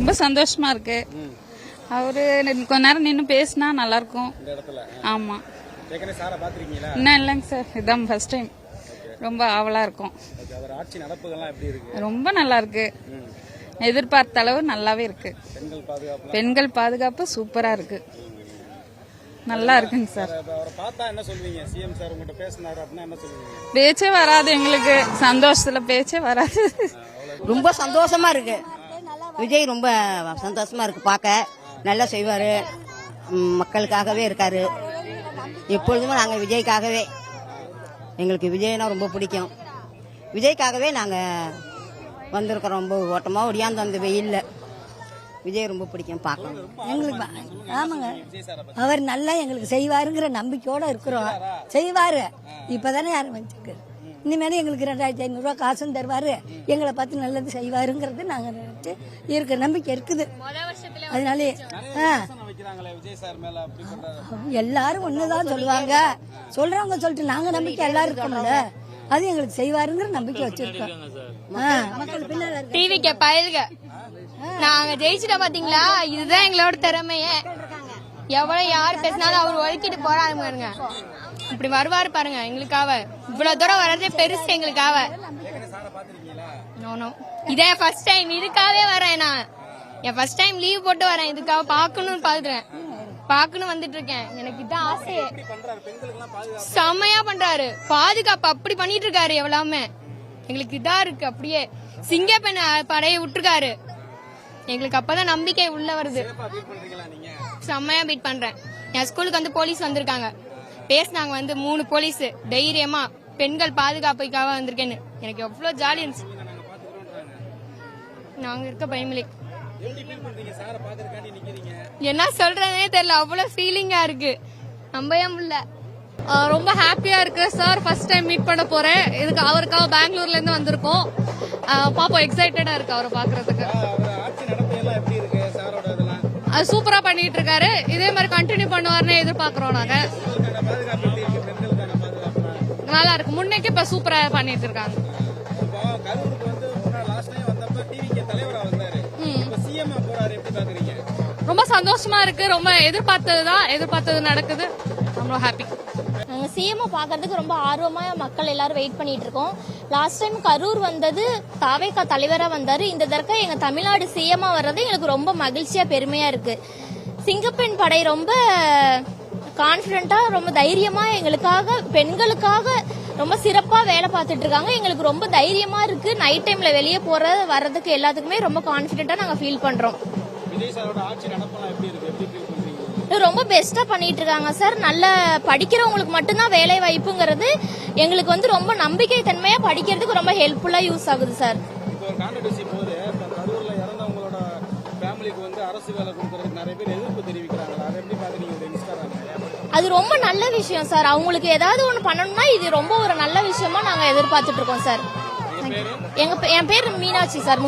ரொம்ப சந்தோஷமா இருக்கு. அவரு கொஞ்ச நேரம் நின்று பேசினா நல்லா இருக்கும். ஆமா, இன்னும் இல்லைங்க சார், இதுதான் ஃபர்ஸ்ட் டைம். ரொம்ப ஆவலா இருக்கும். ரொம்ப நல்லா இருக்கு. எதிர்பார்த்த அளவு நல்லாவே இருக்கு. பெண்கள் பாதுகாப்பு சூப்பரா இருக்கு. நல்லா இருக்குங்க சார். பேச்சே வராது எங்களுக்கு, சந்தோஷத்துல பேச்சே வராது. ரொம்ப சந்தோஷமா இருக்கு. விஜய் ரொம்ப சந்தோஷமா இருக்கு. பார்க்க நல்லா செய்வாரு, மக்களுக்காகவே இருக்காரு. எப்பொழுதுமே நாங்கள் விஜய்க்காகவே, எங்களுக்கு விஜய்னா ரொம்ப பிடிக்கும். விஜய்க்காகவே நாங்கள் வந்திருக்கிறோம். ரொம்ப ஓட்டமாக ஒடியாந்து அந்த வெயில்ல விஜய் ரொம்ப பிடிக்கும், பார்க்கணும் எங்களுக்கு. ஆமாங்க, அவர் நல்லா எங்களுக்கு செய்வாருங்கிற நம்பிக்கையோட இருக்கிறோம். செய்வாரு. இப்பதானே ஆரம்பிச்சிருக்கு. இனிமேல் எங்களுக்கு 2500 ரூபா காசும் தருவாரு. எங்களை பார்த்து நல்லது செய்வாருங்கிறது நாங்க நினைச்சு இருக்கிற நம்பிக்கை இருக்குது. அதனால எல்லாரும் ஒண்ணுதான் சொல்லுவாங்க. சொல்றவங்க சொல்லிட்டு நாங்க நம்பிக்கை எல்லாரும் இருக்கணும்ல, அது எங்களுக்கு செய்வாருங்கிற நம்பிக்கை வச்சிருக்கோம். டிவிக்கு பயலுக நாங்க ஜெயிச்சுட்டோம் பாத்தீங்களா, இதுதான் எங்களோட திறமையே. எவ்வளவு யாரு பேசினாலும் அவர் ஒதுக்கிட்டு போறாருங்க. இப்படி வருவாரு பாருங்க எங்களுக்காக. இவ்வளவு தூரம் வர்றதே பெருசு எங்களுக்காக. இதே ஃபர்ஸ்ட் டைம், இதுக்காகவே வரேன் நான். என் ஃபர்ஸ்ட் டைம் லீவ் போட்டு வரேன், இதுக்காக பாக்கணும்னு பாக்குறேன். பாக்கணும் வந்துட்டு இருக்கேன். எனக்கு இதான் ஆசையே. செம்மையா பண்றாரு, பாதுகாப்பு அப்படி பண்ணிட்டு இருக்காரு. எவ்வளவுமே எங்களுக்கு இதா இருக்கு. அப்படியே சிங்க பெண் படையை விட்டுருக்காரு. எங்களுக்கு அப்பதான் நம்பிக்கை உள்ள வருது. செம்மையா பீட் பண்றேன். என் ஸ்கூலுக்கு வந்து போலீஸ் வந்திருக்காங்க, பேசினாங்க. வந்து 3 போலீஸ் தைரியமா பெண்கள் பாதுகாப்புக்காக வந்திருக்கேன்னு. எனக்கு எவ்வளவு ஜாலி இருந்துச்சு. நாங்க இருக்க பயமில்லை. என்ன சொல்றதே தெரியல, அவ்வளவு ஃபீலிங்கா இருக்கு, நம்பவே முடியல. ரொம்ப ஹாப்பியா இருக்கு சார். ஃபர்ஸ்ட் டைம் மீட் பண்ண போறேன். இதுக்கு அவருக்காக பெங்களூர்ல இருந்து வந்திருக்கோம். பாப்போம், எக்ஸைட்டடா இருக்கு அவரை பாக்குறதுக்கு. அது சூப்பரா பண்ணிட்டு இருக்காரு. இதே மாதிரி கண்டினியூ பண்ணுவாருன்னு எதிர்பார்க்கிறோம் நாங்க. நல்லா இருக்கு. முன்னைக்கு இப்ப சூப்பரா பண்ணிட்டு இருக்காங்க. ரொம்ப சந்தோஷமா இருக்கு. ரொம்ப எதிர்பார்த்தது நடக்குது. ரொம்ப ஹாப்பி. நாங்க சிஎம் பாக்குறதுக்கு ரொம்ப ஆர்வமா மக்கள் எல்லாரும் வெயிட் பண்ணிட்டு இருக்கோம். லாஸ்ட் டைம் கரூர் வந்தது தாவேகா தலைவரா வந்தாரு. இந்த தடவை எங்க தமிழ்நாடு சிஎம் வர்றது எங்களுக்கு ரொம்ப மகிழ்ச்சியா பெருமையா இருக்கு. சிங்கப்பெண் படை ரொம்ப கான்பிடண்டா, ரொம்ப தைரியமா எங்களுக்காக, பெண்களுக்காக ரொம்ப சிறப்பா வேலை பார்த்துட்டு இருக்காங்க. எங்களுக்கு ரொம்ப தைரியமா இருக்கு. நைட் டைம்ல வெளியே வர்றதுக்கு எல்லாத்துக்குமே ரொம்ப கான்பிடண்டா நாங்க ஃபீல் பண்றோம். ரொம்ப பெஸ்டா பண்ணிட்டு இருக்காங்க சார். நல்ல படிக்கிறவங்களுக்கு மட்டும்தான் வேலை வாய்ப்புங்கிறது எங்களுக்கு வந்து ரொம்ப நம்பிக்கை தன்மையா படிக்கிறதுக்கு ரொம்ப ஹெல்ப்ஃபுல்லா யூஸ் ஆகுது சார். அது ரொம்ப நல்ல விஷயம் சார். அவங்களுக்கு ஏதாவது ஒண்ணு பண்ணணும்னா இது ரொம்ப ஒரு நல்ல விஷயமா நாங்க எதிர்பார்த்துட்டு இருக்கோம் சார். என் பேர் மீனாட்சி சார்.